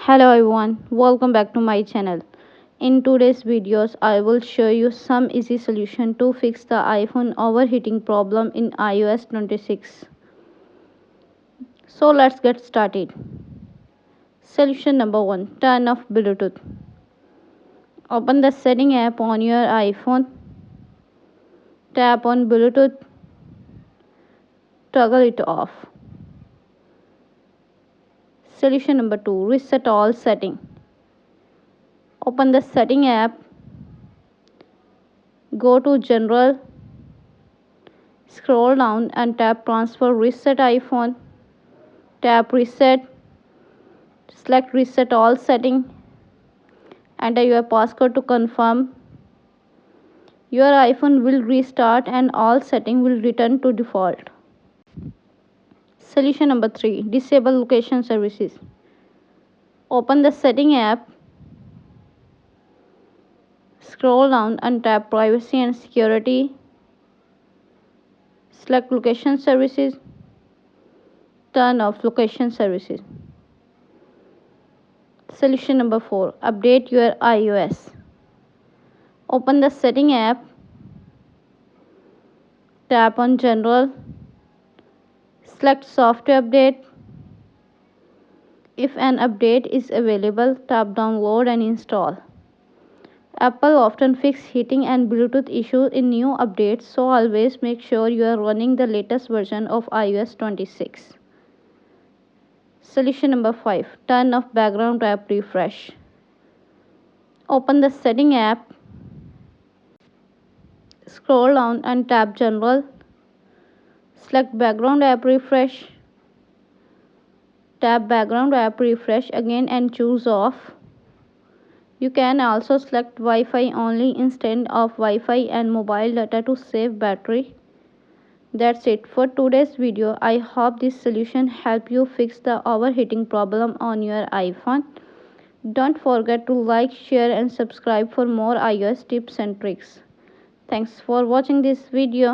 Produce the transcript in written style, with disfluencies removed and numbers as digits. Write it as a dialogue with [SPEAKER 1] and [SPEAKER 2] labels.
[SPEAKER 1] Hello everyone, welcome back to my channel. In today's videos, I will show you some easy solution to fix the iPhone overheating problem in iOS 26. So let's get started. Solution number 1. Turn off Bluetooth. Open the setting app on your iPhone. Tap on Bluetooth. Toggle it off. Solution number 2. Reset all setting. Open the setting app. Go to General. Scroll down and tap Transfer Reset iPhone. Tap Reset. Select Reset All Setting. Enter your passcode to confirm. Your iPhone will restart and all settings will return to default. Solution number 3. Disable location services. Open the setting app. Scroll down and tap Privacy and Security. Select Location Services. Turn off Location Services. Solution number 4. Update your iOS. Open the setting app. Tap on General. Select Software Update. If an update is available, tap Download and install. Apple often fixes heating and Bluetooth issues in new updates, so always make sure you are running the latest version of iOS 26. Solution number 5. Turn off background app refresh. Open the setting app. Scroll down and tap General. Select background app refresh. Tap background app refresh again and choose off. You can also select Wi-Fi only instead of Wi-Fi and mobile data to save battery. That's it for today's video. I hope this solution helped you fix the overheating problem on your iPhone. Don't forget to like, share and subscribe for more iOS tips and tricks. Thanks for watching this video.